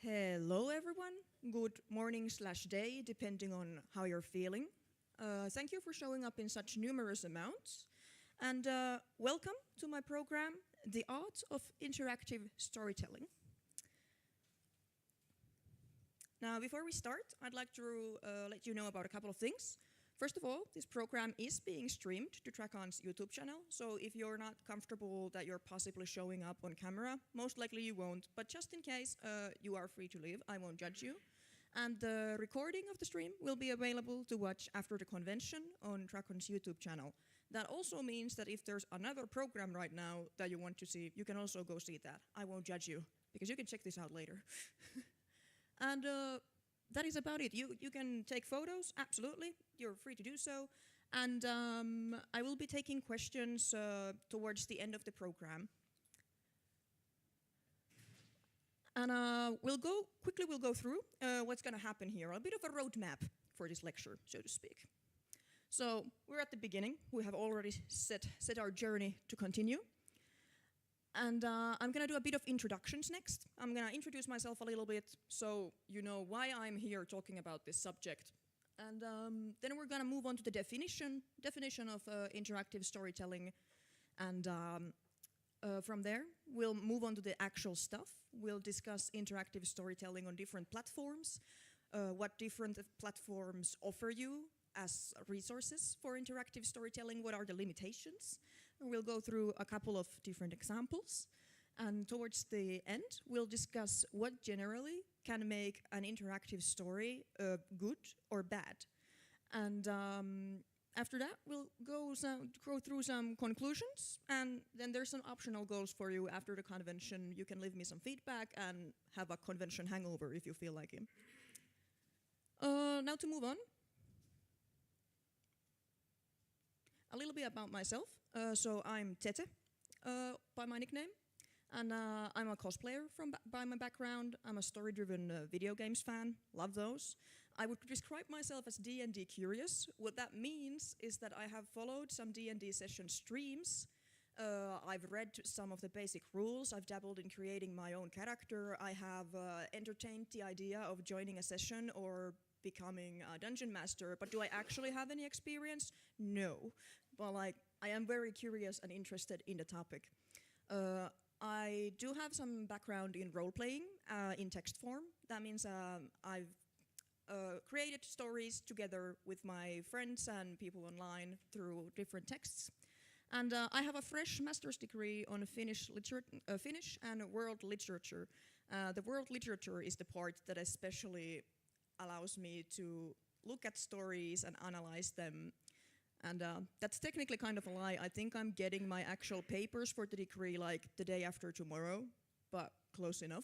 Hello everyone, good morning slash day, depending on how you're feeling. Thank you for showing up in such numerous amounts. And welcome to my program, The Art of Interactive Storytelling. Now, before we start, I'd like to let you know about a couple of things. First of all, this program is being streamed to Trakon's YouTube channel, so if you're not comfortable that you're possibly showing up on camera, most likely you won't, but just in case, you are free to leave, I won't judge you. And the recording of the stream will be available to watch after the convention on Trakon's YouTube channel. That also means that if there's another program right now that you want to see, you can also go see that. I won't judge you, because you can check this out later. And that is about it. You can take photos, absolutely. You're free to do so. And I will be taking questions towards the end of the program. And we'll go through what's going to happen here. A bit of a roadmap for this lecture, so to speak. So we're at the beginning. We have already set our journey to continue. And I'm going to do a bit of introductions next. I'm going to introduce myself a little bit so you know why I'm here talking about this subject. And then we're going to move on to the definition of interactive storytelling. And from there, we'll move on to the actual stuff. We'll discuss interactive storytelling on different platforms, what different platforms offer you as resources for interactive storytelling, what are the limitations. And we'll go through a couple of different examples. And towards the end, we'll discuss what generally can make an interactive story good or bad. And after that, we'll go through some conclusions, and then there's some optional goals for you after the convention. You can leave me some feedback and have a convention hangover if you feel like it. Now to move on. A little bit about myself. So I'm Zeze by my nickname, and I'm a cosplayer by my background. I'm a story-driven video games fan, love those. I would describe myself as D&D curious. What that means is that I have followed some D&D session streams. I've read some of the basic rules. I've dabbled in creating my own character. I have entertained the idea of joining a session or becoming a dungeon master, but do I actually have any experience? No, but I am very curious and interested in the topic. I do have some background in role-playing in text form. That means I've created stories together with my friends and people online through different texts. And I have a fresh master's degree on Finnish and world literature. The world literature is the part that especially allows me to look at stories and analyze them. And that's technically kind of a lie. I think I'm getting my actual papers for the degree like the day after tomorrow, but close enough.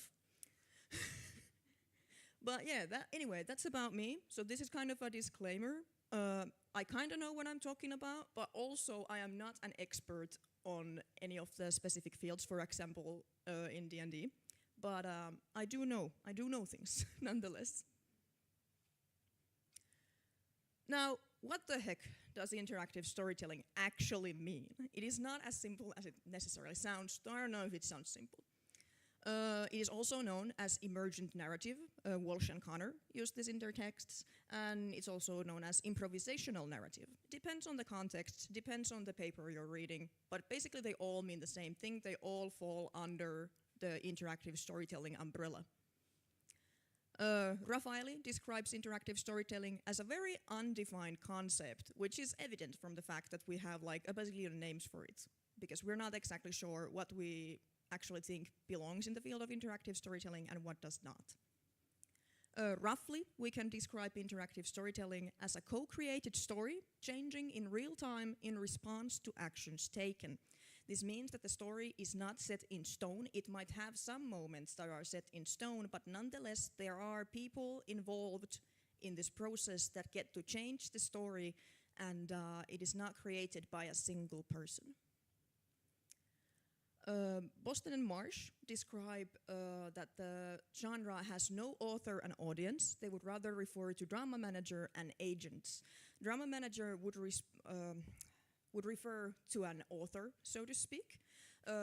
But yeah, anyway, that's about me. So this is kind of a disclaimer. I kind of know what I'm talking about, but also I am not an expert on any of the specific fields, for example, in D&D. But I do know things nonetheless. Now, what the heck does interactive storytelling actually mean? It is not as simple as it necessarily sounds. I don't know if it sounds simple. It is also known as emergent narrative. Walsh and Connor use this in their texts, and it's also known as improvisational narrative. It depends on the context, depends on the paper you're reading, but basically they all mean the same thing. They all fall under the interactive storytelling umbrella. Raffaele describes interactive storytelling as a very undefined concept, which is evident from the fact that we have like a bazillion names for it, because we're not exactly sure what we actually think belongs in the field of interactive storytelling and what does not. Roughly, we can describe interactive storytelling as a co-created story changing in real time in response to actions taken. This means that the story is not set in stone. It might have some moments that are set in stone, but nonetheless there are people involved in this process that get to change the story, and it is not created by a single person. Boston and Marsh describe that the genre has no author and audience. They would rather refer to drama manager and agents. Drama manager would refer to an author, so to speak.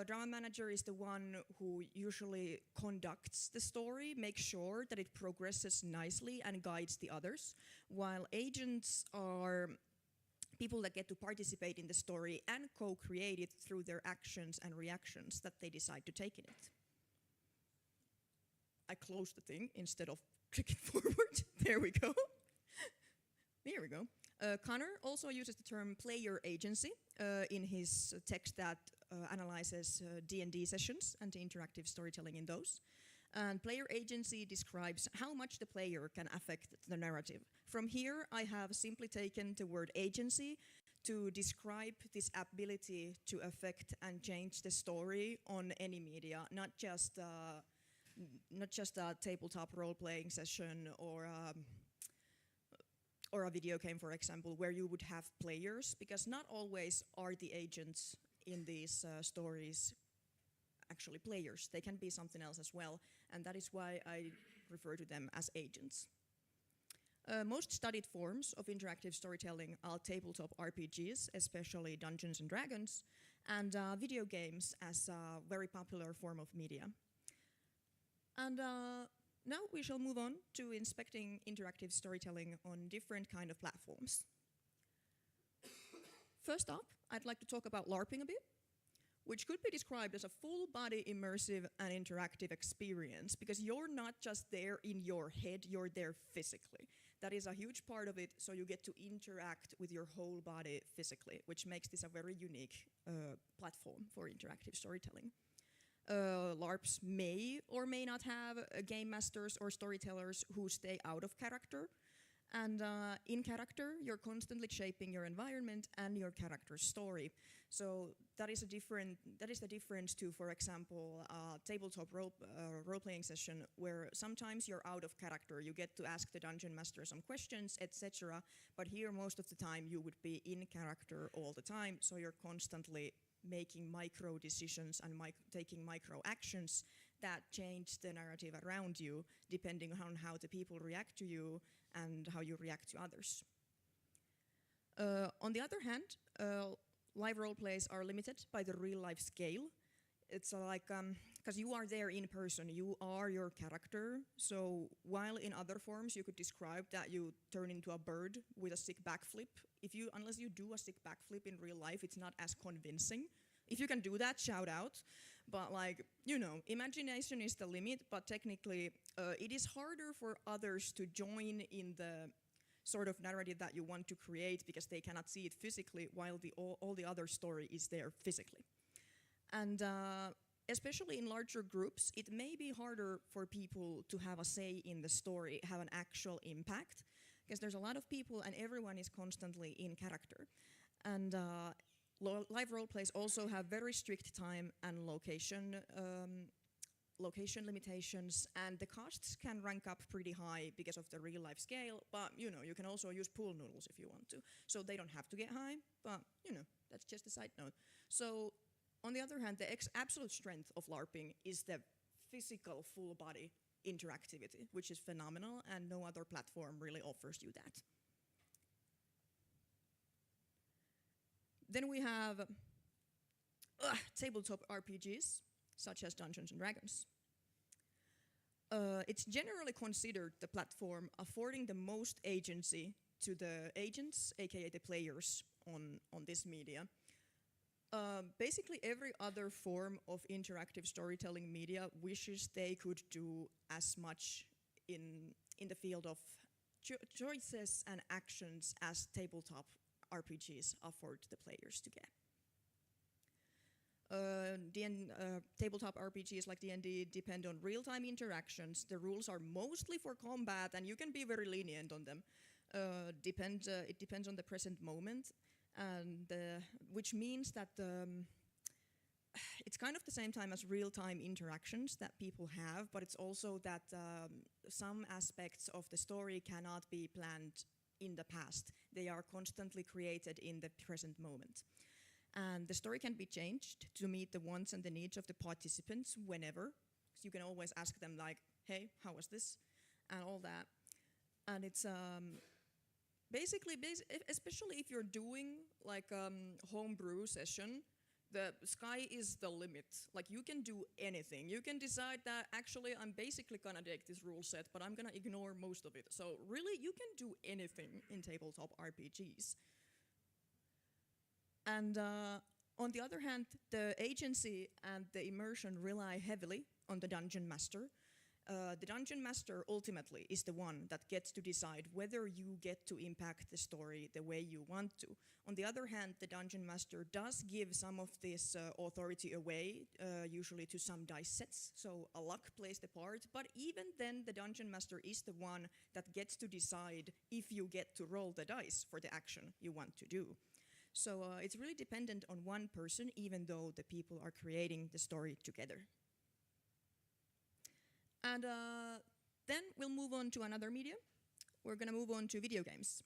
Drama manager is the one who usually conducts the story, makes sure that it progresses nicely and guides the others, while agents are people that get to participate in the story and co-create it through their actions and reactions that they decide to take in it. I closed the thing instead of clicking forward. There we go. There we go. Connor also uses the term player agency in his text that analyzes D&D sessions and the interactive storytelling in those. And player agency describes how much the player can affect the narrative. From here, I have simply taken the word agency to describe this ability to affect and change the story on any media, not just a tabletop role-playing session or a video game, for example, where you would have players, because not always are the agents in these stories actually players. They can be something else as well, and that is why I refer to them as agents. Most studied forms of interactive storytelling are tabletop RPGs, especially Dungeons and Dragons, and video games as a very popular form of media. And now we shall move on to inspecting interactive storytelling on different kind of platforms. First up, I'd like to talk about LARPing a bit, which could be described as a full-body immersive and interactive experience, because you're not just there in your head, you're there physically. That is a huge part of it, so you get to interact with your whole body physically, which makes this a very unique platform for interactive storytelling. LARPs may or may not have game masters or storytellers who stay out of character. And in character, you're constantly shaping your environment and your character's story. So that is the difference to, for example, a tabletop role-playing session where sometimes you're out of character. You get to ask the dungeon master some questions, etc. But here, most of the time, you would be in character all the time. So you're constantly making micro decisions and taking micro actions that change the narrative around you, depending on how the people react to you and how you react to others. On the other hand, live role plays are limited by the real life scale. It's like, because you are there in person, you are your character. So while in other forms you could describe that you turn into a bird with a sick backflip, unless you do a sick backflip in real life, it's not as convincing. If you can do that, shout out. But imagination is the limit, but technically it is harder for others to join in the sort of narrative that you want to create because they cannot see it physically while all the other story is there physically. And especially in larger groups, it may be harder for people to have a say in the story, have an actual impact, because there's a lot of people and everyone is constantly in character. And live role plays also have very strict time and location limitations, and the costs can rank up pretty high because of the real life scale, but you can also use pool noodles if you want to. So they don't have to get high, but that's just a side note. So on the other hand, the absolute strength of LARPing is the physical full body interactivity, which is phenomenal, and no other platform really offers you that. Then we have tabletop RPGs, such as Dungeons and Dragons. It's generally considered the platform affording the most agency to the agents, aka the players, on this media. Basically, every other form of interactive storytelling media wishes they could do as much in the field of choices and actions as tabletop RPGs afford the players to get. Tabletop RPGs like D&D depend on real-time interactions. The rules are mostly for combat, and you can be very lenient on them. It depends on the present moment, and which means that it's kind of the same time as real-time interactions that people have, but it's also that some aspects of the story cannot be planned in the past. They are constantly created in the present moment. And the story can be changed to meet the wants and the needs of the participants whenever. So you can always ask them like, hey, how was this? And all that. And it's basically, especially if you're doing like homebrew session, The sky is the limit. Like, you can do anything. You can decide that actually I'm basically gonna take this rule set, but I'm gonna ignore most of it. So really, you can do anything in tabletop RPGs. And on the other hand, the agency and the immersion rely heavily on the dungeon master. The dungeon master ultimately is the one that gets to decide whether you get to impact the story the way you want to. On the other hand, the dungeon master does give some of this authority away, usually to some dice sets, so a luck plays the part, but even then the dungeon master is the one that gets to decide if you get to roll the dice for the action you want to do. So it's really dependent on one person, even though the people are creating the story together. And then we'll move on to another medium. We're gonna move on to video games.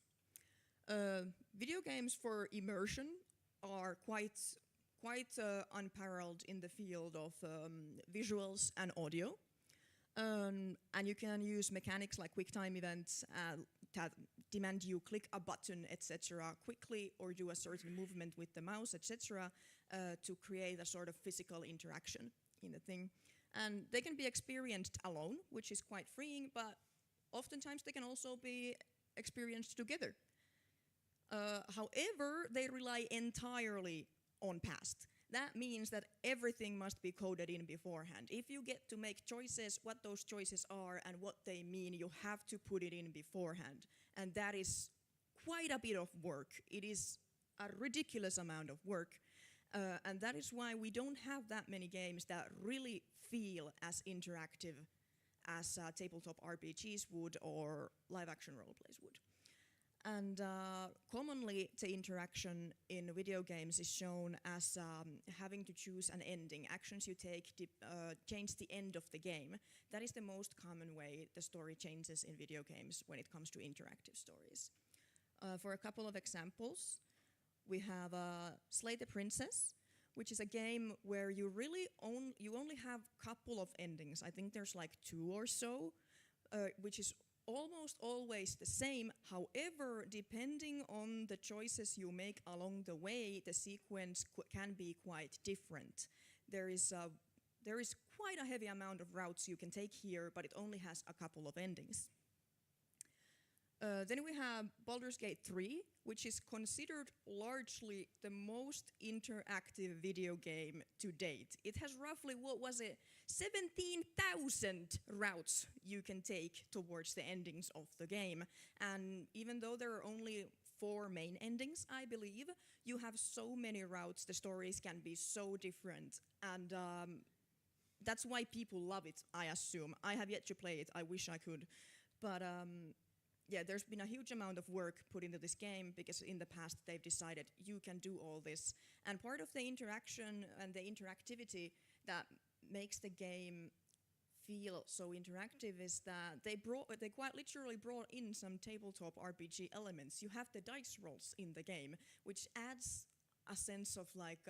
Video games for immersion are quite unparalleled in the field of visuals and audio. And you can use mechanics like quick time events that demand you click a button, etc., quickly, or do a certain movement with the mouse, etc., to create a sort of physical interaction in the thing. And they can be experienced alone, which is quite freeing, but oftentimes they can also be experienced together. However, they rely entirely on past. That means that everything must be coded in beforehand. If you get to make choices, what those choices are and what they mean, you have to put it in beforehand. And that is quite a bit of work. It is a ridiculous amount of work. And that is why we don't have that many games that really feel as interactive as tabletop RPGs would or live-action roleplays would. And commonly, the interaction in video games is shown as having to choose an ending. Actions you take change the end of the game. That is the most common way the story changes in video games when it comes to interactive stories. For a couple of examples, we have Slay the Princess, which is a game where you only have a couple of endings. I think there's like 2 or so, which is almost always the same. However, depending on the choices you make along the way, the sequence can be quite different. There is quite a heavy amount of routes you can take here, but it only has a couple of endings. Then we have Baldur's Gate 3, which is considered largely the most interactive video game to date. It has roughly, 17,000 routes you can take towards the endings of the game. And even though there are only 4 main endings, I believe, you have so many routes, the stories can be so different. And that's why people love it, I assume. I have yet to play it, I wish I could. But yeah, there's been a huge amount of work put into this game because in the past they've decided you can do all this. And part of the interaction and the interactivity that makes the game feel so interactive is that they quite literally brought in some tabletop RPG elements. You have the dice rolls in the game, which adds a sense of like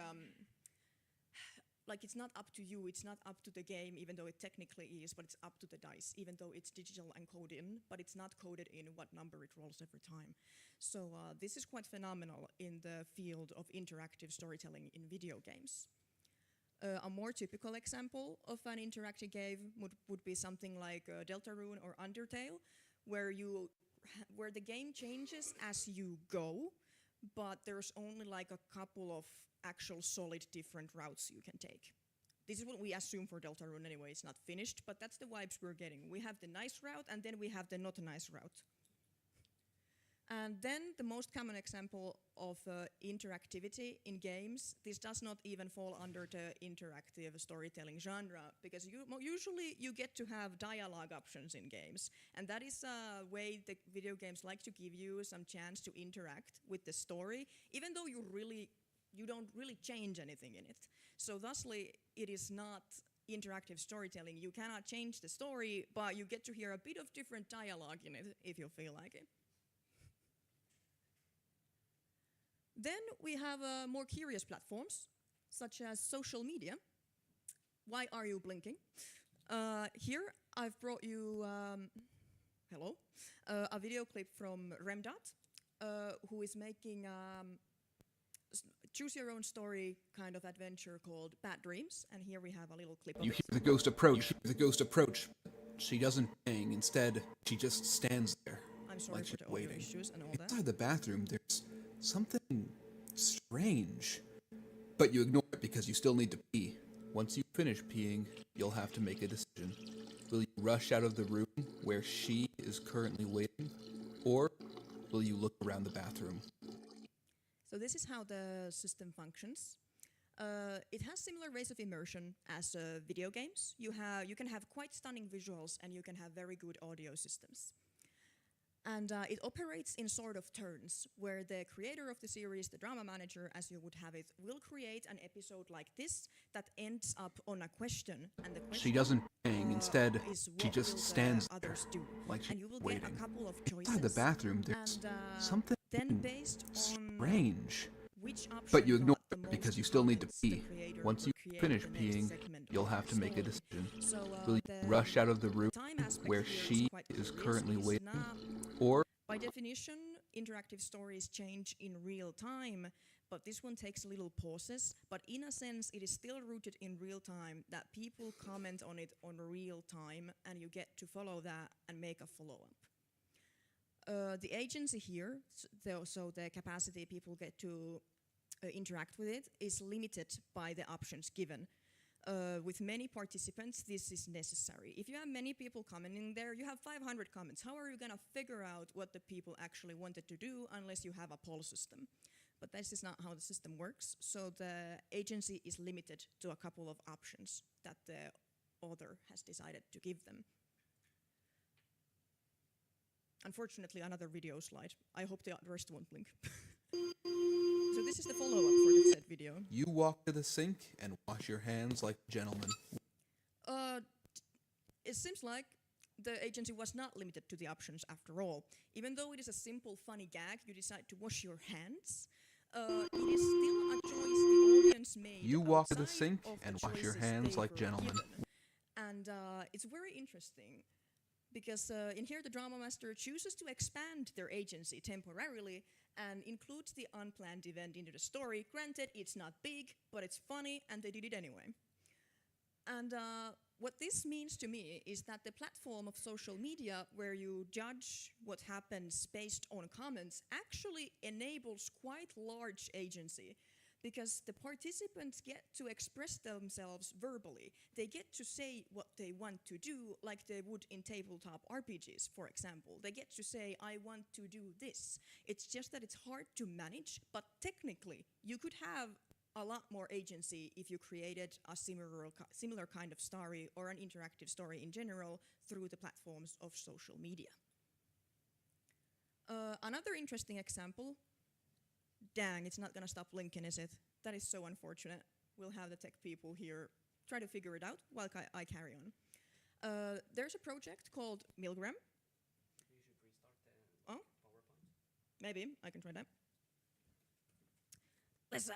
it's not up to you, it's not up to the game, even though it technically is, but it's up to the dice, even though it's digital and coded in, but it's not coded in what number it rolls every time. So this is quite phenomenal in the field of interactive storytelling in video games. A more typical example of an interactive game would be something like Deltarune or Undertale, where the game changes as you go, but there's only like a couple of actual solid different routes you can take. This is what we assume for Deltarune anyway, it's not finished, but that's the vibes we're getting. We have the nice route and then we have the not nice route. And then the most common example of interactivity in games, this does not even fall under the interactive storytelling genre, because usually you get to have dialogue options in games, and that is a way the video games like to give you some chance to interact with the story, even though you don't really change anything in it. So thusly, it is not interactive storytelling. You cannot change the story, but you get to hear a bit of different dialogue in it if you feel like it. Then we have more curious platforms, such as social media. Why are you blinking? Here I've brought you, a video clip from Remdot, who is making choose your own story kind of adventure called Bad Dreams, and here we have a little clip of You it. hear the ghost approach. The ghost approach. She doesn't bang. Instead, she just stands there. I'm sorry like for she's the audio waiting. issues and all that. Inside the bathroom, there's something strange. But you ignore it because you still need to pee. Once you finish peeing, you'll have to make a decision. Will you rush out of the room where she is currently waiting? Or will you look around the bathroom? So this is how the system functions. It has similar ways of immersion as video games. You can have quite stunning visuals and you can have very good audio systems. And it operates in sort of turns, where the creator of the series, the drama manager, as you would have it, will create an episode like this that ends up on a question. And the question She doesn't bang. Instead, is she what just will the stands there others do. like she's And you will waiting. get a couple of choices. Inside the bathroom, there's and something then based on strange. which option But you ignore got the it most because you still need to comments, the pee. creator Once will you create finish the next peeing, segment you'll of have the to make a story. decision. So, Will you the rush out of the room time aspect where here she quite is curious. currently It's waiting? not- Or By definition, interactive stories change in real time, but this one takes little pauses. But in a sense, it is still rooted in real time, that people comment on it on real time, and you get to follow that and make a follow-up. The agency here, so the capacity people get to interact with it, is limited by the options given. With many participants, this is necessary. If you have many people commenting there, you have 500 comments. How are you going to figure out what the people actually wanted to do unless you have a poll system? But this is not how the system works, so the agency is limited to a couple of options that the author has decided to give them. Unfortunately, another video slide. I hope the rest won't blink. So this is the follow-up for the said video. you walk to the sink and wash your hands like a gentleman. It seems like the agency was not limited to the options after all. Even though it is a simple, funny gag, you decide to wash your hands. It is still a choice the audience made. You walk to the outside sink of the and wash your choices hands they like were gentlemen. given. And it's very interesting because in here the drama master chooses to expand their agency temporarily and includes the unplanned event into the story. Granted, it's not big, but it's funny, and they did it anyway. And what this means to me is that the platform of social media, where you judge what happens based on comments, actually enables quite large agency, because the participants get to express themselves verbally. They get to say what they want to do, like they would in tabletop RPGs, for example. They get to say, I want to do this. It's just that it's hard to manage, but technically, you could have a lot more agency if you created a similar kind of story or an interactive story in general through the platforms of social media. Another interesting example. Dang, it's not gonna stop linking, is it? That is so unfortunate. We'll have the tech people here try to figure it out while I carry on. There's a project called Milgram. You should restart the Oh? PowerPoint. Maybe, I can try that. Let's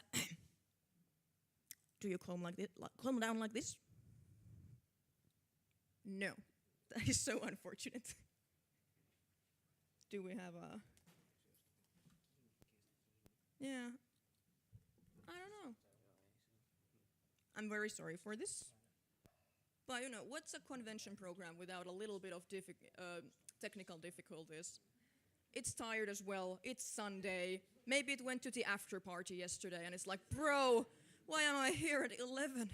do you calm like this? Calm down like this? No, that is so unfortunate. Do we have a? Yeah, I don't know. I'm very sorry for this, but you know, what's a convention program without a little bit of technical difficulties? It's tired as well. It's Sunday. Maybe it went to the after party yesterday, and it's like, bro. Why am I here at 11?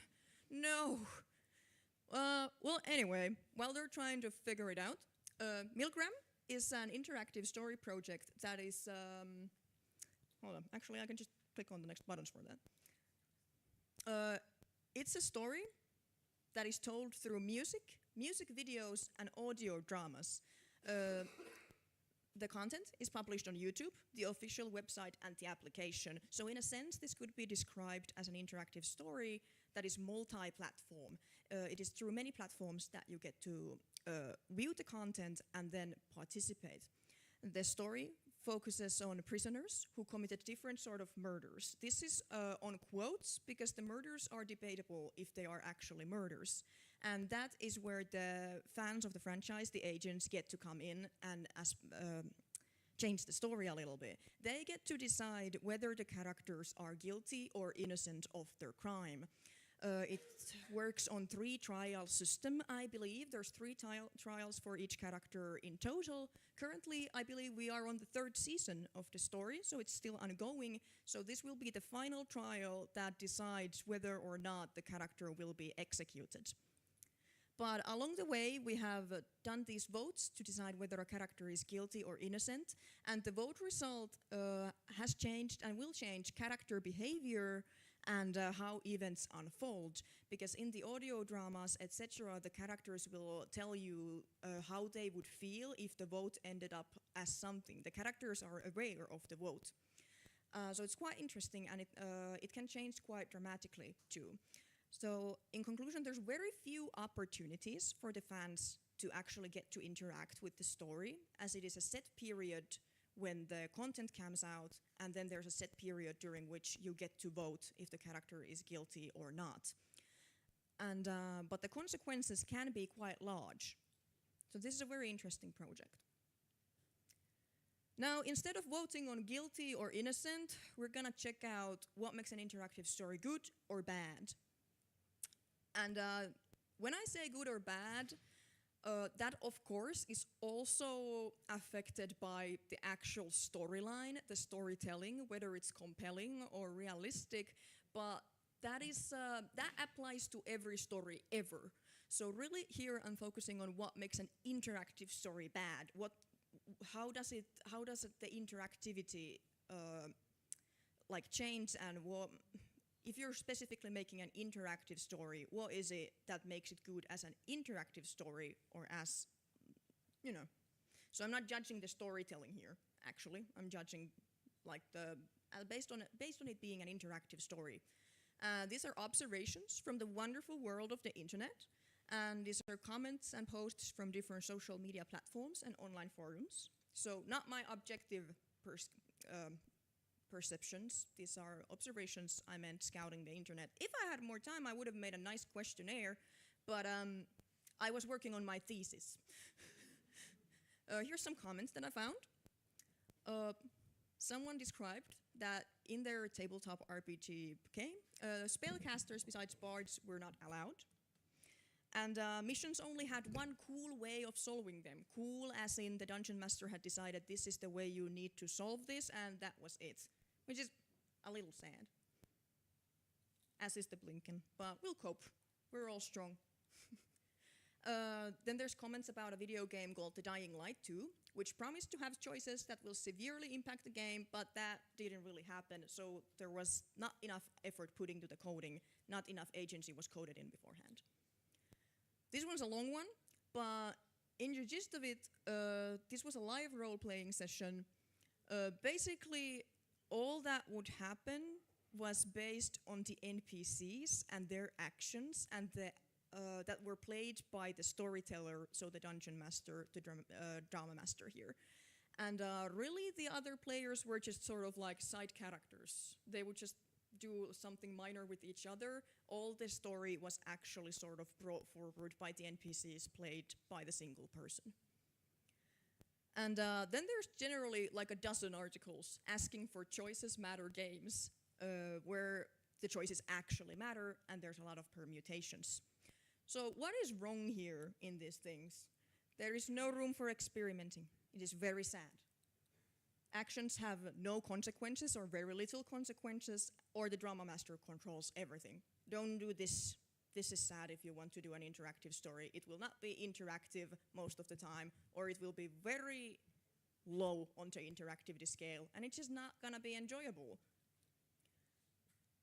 No. Well, anyway, while they're trying to figure it out, Milgram is an interactive story project that is... hold on, actually I can just click on the next buttons for that. It's a story that is told through music videos, and audio dramas. The content is published on YouTube, the official website, and the application. So in a sense, this could be described as an interactive story that is multi-platform. It is through many platforms that you get to view the content and then participate. The story focuses on prisoners who committed different sort of murders. This is on quotes because the murders are debatable if they are actually murders. And that is where the fans of the franchise, the agents, get to come in and change the story a little bit. They get to decide whether the characters are guilty or innocent of their crime. It works on 3 trial system, I believe. There's 3 trials for each character in total. Currently, I believe we are on the 3rd season of the story, so it's still ongoing. So this will be the final trial that decides whether or not the character will be executed. But along the way, we have done these votes to decide whether a character is guilty or innocent, and the vote result has changed and will change character behavior and how events unfold. Because in the audio dramas, etc., the characters will tell you how they would feel if the vote ended up as something. The characters are aware of the vote. So it's quite interesting, and it can change quite dramatically too. So in conclusion, there's very few opportunities for the fans to actually get to interact with the story, as it is a set period when the content comes out, and then there's a set period during which you get to vote if the character is guilty or not. And but the consequences can be quite large. So this is a very interesting project. Now, instead of voting on guilty or innocent, we're gonna check out what makes an interactive story good or bad. And when I say good or bad, that of course is also affected by the actual storyline, the storytelling, whether it's compelling or realistic, but that applies to every story ever. So really here I'm focusing on what makes an interactive story bad. How does the interactivity like change, and if you're specifically making an interactive story, what is it that makes it good as an interactive story, or as, you know? So I'm not judging the storytelling here, actually. I'm judging like based on it being an interactive story. These are observations from the wonderful world of the internet, and these are comments and posts from different social media platforms and online forums. So not my objective perceptions. These are observations. I meant scouting the internet. If I had more time, I would have made a nice questionnaire, but I was working on my thesis. Here's some comments that I found. Someone described that in their tabletop RPG game, spellcasters besides bards were not allowed. And missions only had one cool way of solving them. Cool as in the dungeon master had decided this is the way you need to solve this, and that was it. Which is a little sad. As is the Blinken, but we'll cope. We're all strong. Then there's comments about a video game called The Dying Light 2, which promised to have choices that will severely impact the game, but that didn't really happen, so there was not enough effort put into the coding, not enough agency was coded in beforehand. This one's a long one, but in the gist of it, this was a live role-playing session. Basically, all that would happen was based on the NPCs and their actions, and that were played by the storyteller, so the dungeon master, the drama master here. And really the other players were just sort of like side characters. They would just do something minor with each other. All the story was actually sort of brought forward by the NPCs played by the single person. And then there's generally like a dozen articles asking for choices matter games, where the choices actually matter, and there's a lot of permutations. So what is wrong here in these things? There is no room for experimenting. It is very sad. Actions have no consequences or very little consequences, or the drama master controls everything. Don't do this. This is sad if you want to do an interactive story. It will not be interactive most of the time, or it will be very low on the interactivity scale, and it's just not gonna be enjoyable.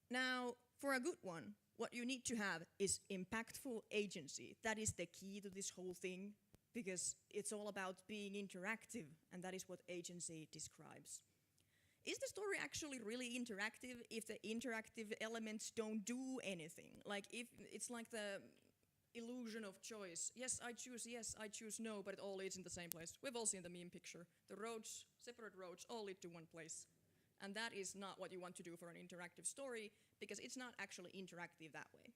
Now, for a good one, what you need to have is impactful agency. That is the key to this whole thing, because it's all about being interactive, and that is what agency describes. Is the story actually really interactive if the interactive elements don't do anything? Like, if it's like the illusion of choice. Yes, I choose no, but it all leads in the same place. We've all seen the meme picture. The roads, separate roads, all lead to one place. And that is not what you want to do for an interactive story, because it's not actually interactive that way.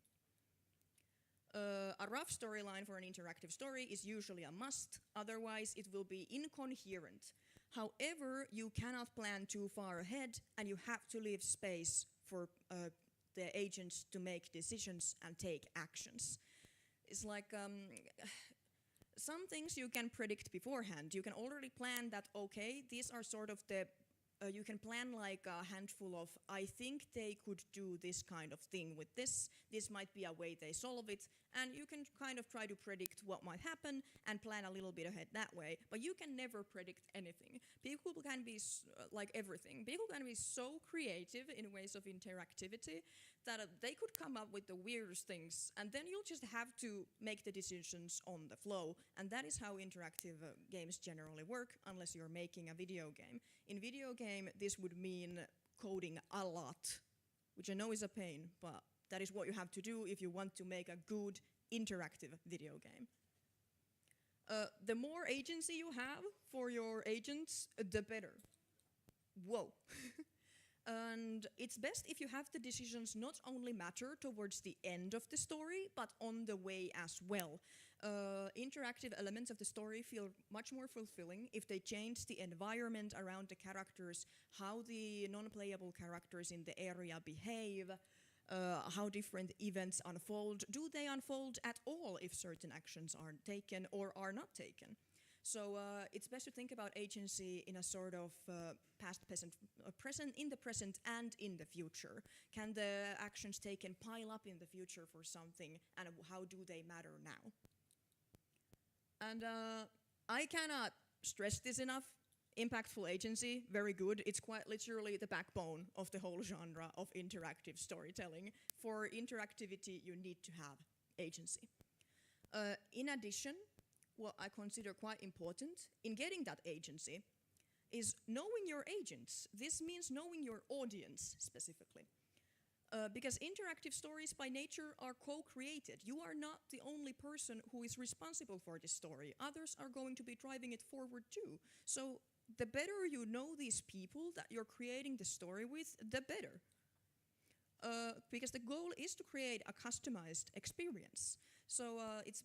A rough storyline for an interactive story is usually a must, otherwise it will be incoherent. However, you cannot plan too far ahead, and you have to leave space for the agents to make decisions and take actions. It's like some things you can predict beforehand. You can already plan that, okay, these are sort of the you can plan like a handful of, I think they could do this kind of thing with this might be a way they solve it, and you can kind of try to predict what might happen and plan a little bit ahead that way, but you can never predict anything. People can be, like everything, people can be so creative in ways of interactivity that they could come up with the weirdest things, and then you'll just have to make the decisions on the flow, and that is how interactive games generally work, unless you're making a video game. In video game, this would mean coding a lot, which I know is a pain, but that is what you have to do if you want to make a good interactive video game. The more agency you have for your agents, the better. Whoa. And it's best if you have the decisions not only matter towards the end of the story, but on the way as well. Interactive elements of the story feel much more fulfilling if they change the environment around the characters, how the non-playable characters in the area behave, how different events unfold. Do they unfold at all if certain actions are taken or are not taken? So it's best to think about agency in a sort of past, present, in the present and in the future. Can the actions taken pile up in the future for something, and how do they matter now? And I cannot stress this enough. Impactful agency, very good. It's quite literally the backbone of the whole genre of interactive storytelling. For interactivity, you need to have agency. In addition, what I consider quite important in getting that agency is knowing your agents. This means knowing your audience specifically. Because interactive stories by nature are co-created. You are not the only person who is responsible for this story. Others are going to be driving it forward too. So the better you know these people that you're creating the story with, the better. Because the goal is to create a customized experience. So it's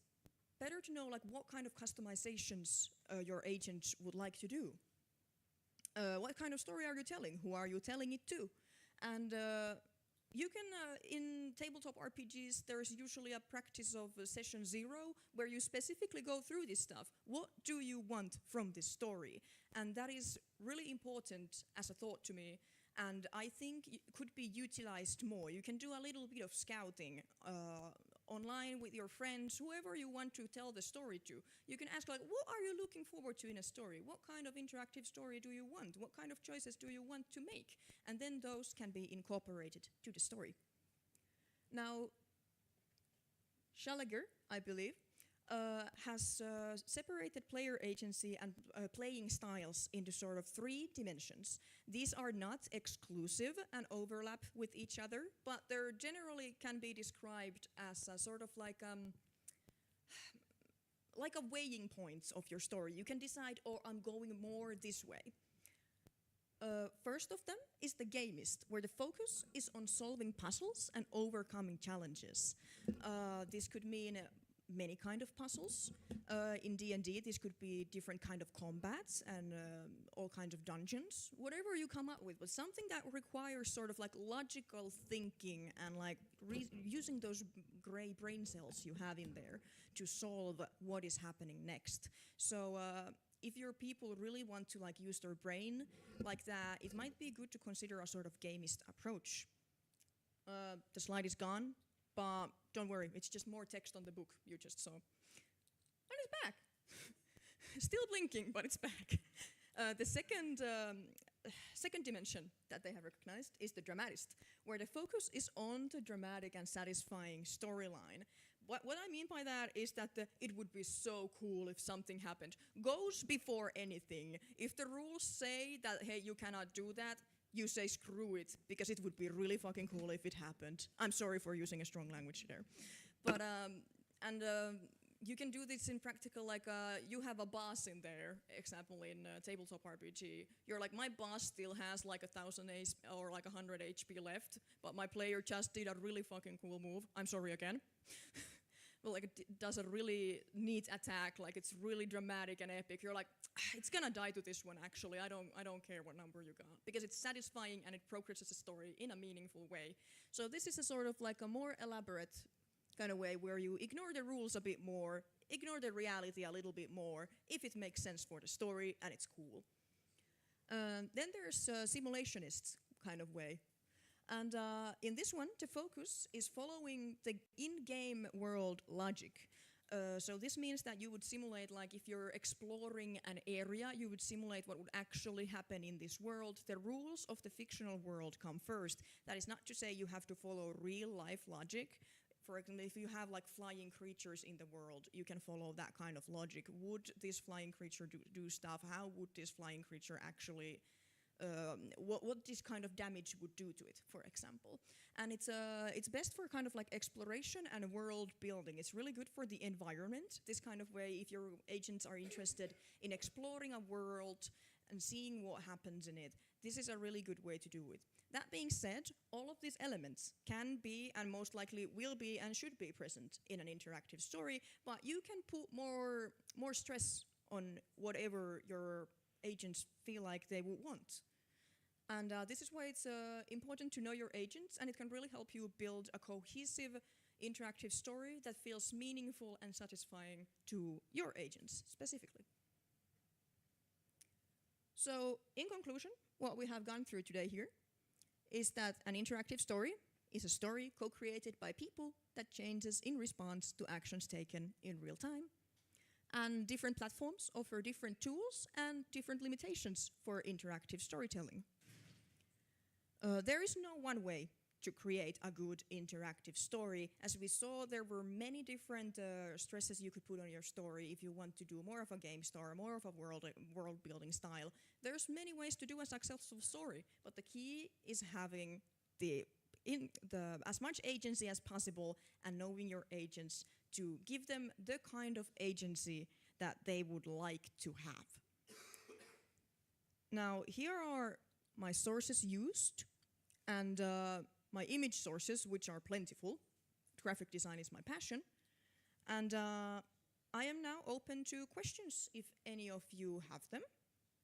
better to know like what kind of customizations your agents would like to do. What kind of story are you telling? Who are you telling it to? And you can, in tabletop RPGs, there's usually a practice of session 0 where you specifically go through this stuff. What do you want from this story? And that is really important as a thought to me, and I think it could be utilized more. You can do a little bit of scouting online with your friends, whoever you want to tell the story to. You can ask like, what are you looking forward to in a story? What kind of interactive story do you want? What kind of choices do you want to make? And then those can be incorporated to the story. Now, Schalliger, I believe, has separated player agency and playing styles into sort of 3 dimensions. These are not exclusive and overlap with each other, but they generally can be described as a sort of like a weighing points of your story. You can decide, oh, I'm going more this way. First of them is the gamist, where the focus is on solving puzzles and overcoming challenges. This could mean many kind of puzzles. In D&D, this could be different kind of combats and all kinds of dungeons, whatever you come up with, but something that requires sort of like logical thinking and like using those gray brain cells you have in there to solve what is happening next. So if your people really want to like use their brain like that, it might be good to consider a sort of gamist approach. The slide is gone, but don't worry, it's just more text on the book you just saw. And it's back. Still blinking, but it's back. The second dimension that they have recognized is the dramatist, where the focus is on the dramatic and satisfying storyline. What I mean by that is that it would be so cool if something happened. Goes before anything. If the rules say that, hey, you cannot do that, you say screw it, because it would be really fucking cool if it happened. I'm sorry for using a strong language there. But, you can do this in practical, like you have a boss in there, example in tabletop RPG. You're like, my boss still has like 1,000 or like 100 HP left, but my player just did a really fucking cool move. I'm sorry again. well, like does a really neat attack, like it's really dramatic and epic. You're like, it's gonna die to this one. Actually, I don't care what number you got because it's satisfying and it progresses the story in a meaningful way. So this is a sort of like a more elaborate kind of way where you ignore the rules a bit more, ignore the reality a little bit more, if it makes sense for the story and it's cool. Then there's a simulationist kind of way. And in this one, the focus is following the in-game world logic. So this means that you would simulate, like if you're exploring an area, you would simulate what would actually happen in this world. The rules of the fictional world come first. That is not to say you have to follow real-life logic. For example, if you have like flying creatures in the world, you can follow that kind of logic. Would this flying creature do stuff? How would this flying creature actually, what this kind of damage would do to it, for example? And it's best for kind of like exploration and world building. It's really good for the environment. This kind of way, if your agents are interested in exploring a world and seeing what happens in it, this is a really good way to do it. That being said, all of these elements can be and most likely will be and should be present in an interactive story, but you can put more stress on whatever your agents feel like they would want. And this is why it's important to know your agents, and it can really help you build a cohesive interactive story that feels meaningful and satisfying to your agents specifically. So, in conclusion, what we have gone through today here is that an interactive story is a story co-created by people that changes in response to actions taken in real time. And different platforms offer different tools and different limitations for interactive storytelling. There is no one way to create a good interactive story. As we saw, there were many different stresses you could put on your story if you want to do more of a game story, more of a world building style. There's many ways to do a successful story, but the key is having as much agency as possible and knowing your agents to give them the kind of agency that they would like to have. Now, here are my sources used and my image sources, which are plentiful. Graphic design is my passion. And I am now open to questions if any of you have them,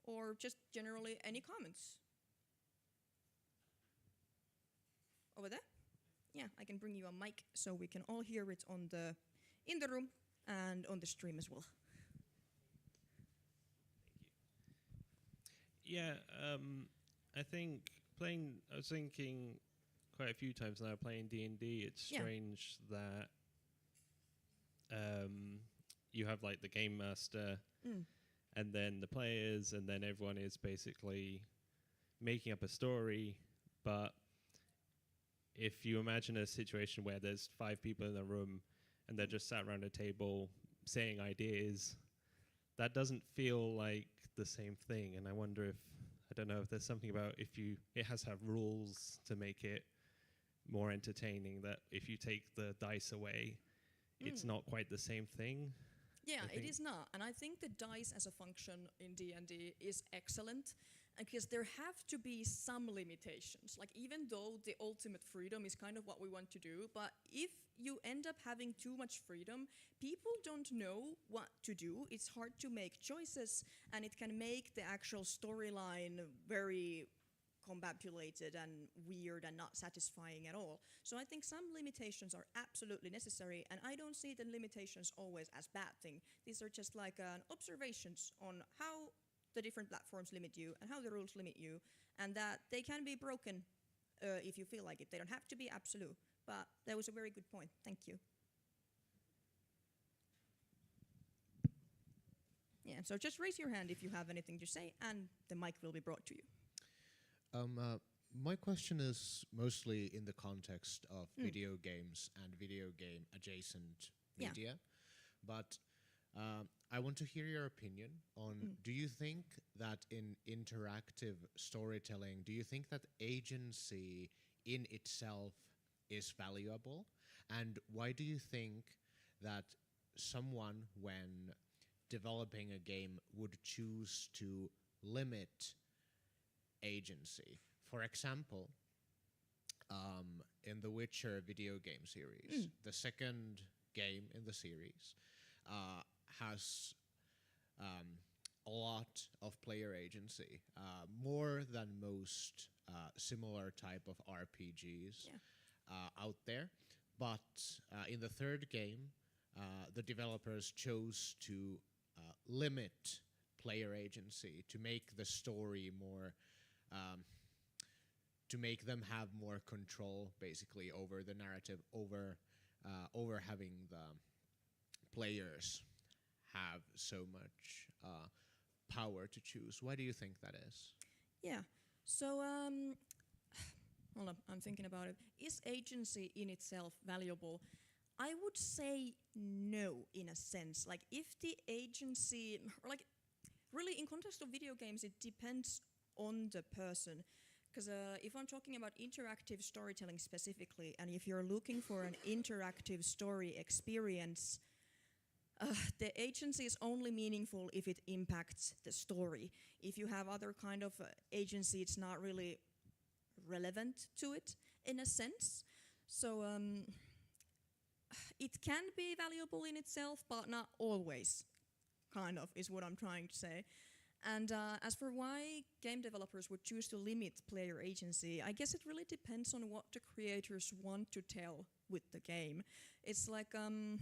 or just generally any comments. Over there? Yeah, I can bring you a mic so we can all hear it in the room and on the stream as well. Yeah, I think I was thinking quite a few times now playing D&D, it's strange that you have like the game master and then the players and then everyone is basically making up a story, but if you imagine a situation where there's 5 people in a room and they're just sat around a table saying ideas, that doesn't feel like the same thing. And I wonder if, I don't know if there's something about it has to have rules to make it more entertaining, that if you take the dice away, it's not quite the same thing. Yeah, it is not. And I think the dice as a function in D&D is excellent, because there have to be some limitations. Like, even though the ultimate freedom is kind of what we want to do, but if you end up having too much freedom, people don't know what to do. It's hard to make choices, and it can make the actual storyline very combobulated and weird and not satisfying at all. So I think some limitations are absolutely necessary, and I don't see the limitations always as bad thing. These are just like observations on how the different platforms limit you and how the rules limit you, and that they can be broken if you feel like it. They don't have to be absolute, but that was a very good point. Thank you. Yeah, so just raise your hand if you have anything to say, and the mic will be brought to you. My question is mostly in the context of video games and video game adjacent media, but I want to hear your opinion on, do you think that in interactive storytelling, do you think that agency in itself is valuable? And why do you think that someone, when developing a game, would choose to limit agency? For example, in the Witcher video game series, the second game in the series has a lot of player agency, more than most similar type of RPGs out there. But in the third game, the developers chose to limit player agency to make the story more, to make them have more control, basically, over the narrative, over having the players have so much power to choose. Why do you think that is? Yeah. So, hold on, I'm thinking about it. Is agency in itself valuable? I would say no, in a sense. Like, if the agency, or like, really, in context of video games, it depends on the person. Because if I'm talking about interactive storytelling specifically, and if you're looking for an interactive story experience, the agency is only meaningful if it impacts the story. If you have other kind of agency, it's not really relevant to it in a sense. So it can be valuable in itself, but not always, kind of, is what I'm trying to say. And as for why game developers would choose to limit player agency, I guess it really depends on what the creators want to tell with the game. It's like, to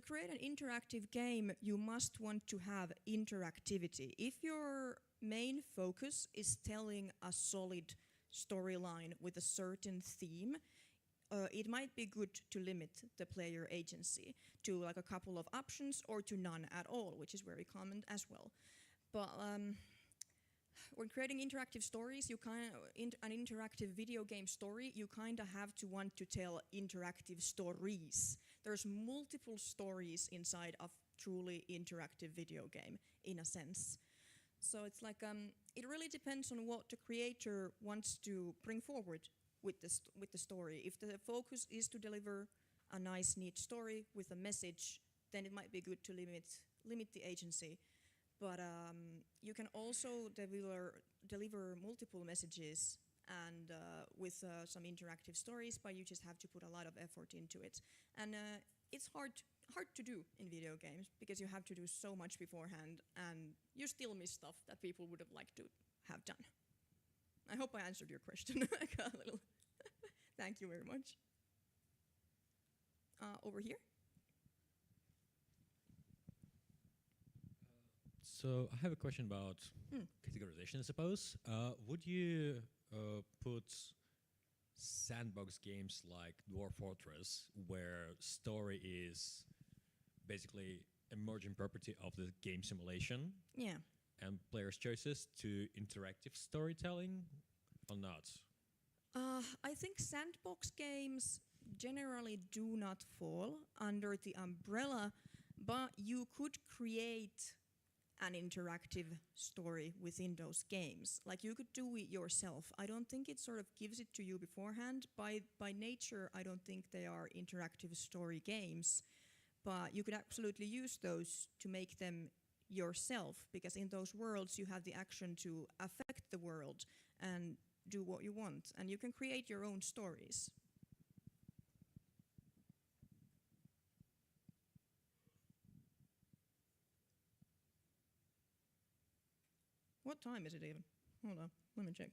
create an interactive game, you must want to have interactivity. If your main focus is telling a solid storyline with a certain theme, it might be good to limit the player agency to like a couple of options or to none at all, which is very common as well. But when creating interactive stories, an interactive video game story, you kind of have to want to tell interactive stories. There's multiple stories inside of truly interactive video game, in a sense. So it's like, it really depends on what the creator wants to bring forward with the story. If the focus is to deliver a nice, neat story with a message, then it might be good to limit the agency. But you can also deliver multiple messages and with some interactive stories, but you just have to put a lot of effort into it. And it's hard to do in video games because you have to do so much beforehand, and you still miss stuff that people would have liked to have done. I hope I answered your question. I got a little. Thank you very much. Over here. So I have a question about categorization, I suppose. Would you put sandbox games like Dwarf Fortress, where story is basically emerging property of the game simulation, and players' choices, to interactive storytelling, or not? I think sandbox games generally do not fall under the umbrella, but you could create an interactive story within those games. Like, you could do it yourself. I don't think it sort of gives it to you beforehand. By nature, I don't think they are interactive story games, but you could absolutely use those to make them yourself, because in those worlds you have the action to affect the world and do what you want, and you can create your own stories. What time is it even? Hold on, let me check.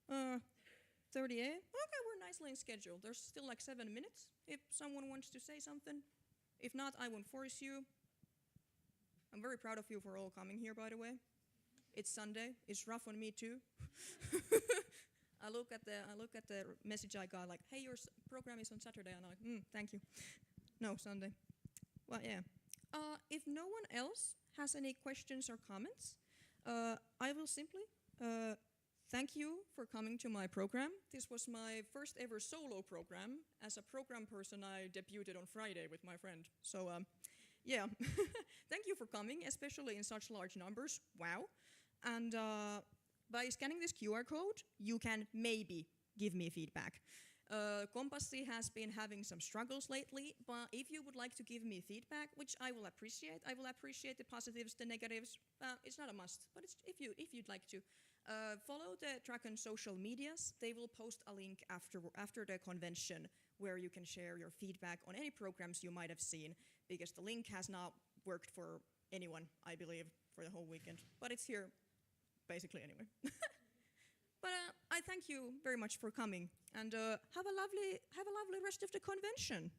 38? Okay, we're nicely in schedule. There's still like 7 minutes if someone wants to say something. If not, I won't force you. I'm very proud of you for all coming here, by the way. It's Sunday. It's rough on me too. I look at the message I got, like, hey, your program is on Saturday, and I'm like, thank you. No, Sunday. Well, yeah. If no one else has any questions or comments, I will simply thank you for coming to my program. This was my first ever solo program. As a program person, I debuted on Friday with my friend. So, yeah, thank you for coming, especially in such large numbers. Wow. And by scanning this QR code, you can maybe give me feedback. Kompassi has been having some struggles lately, but if you would like to give me feedback, which I will appreciate the positives, the negatives. It's not a must, but if you'd like to, Follow the Dragon social medias. They will post a link after the convention where you can share your feedback on any programs you might have seen, because the link has not worked for anyone, I believe, for the whole weekend. But it's here, basically, anyway. But I thank you very much for coming, and have a lovely rest of the convention.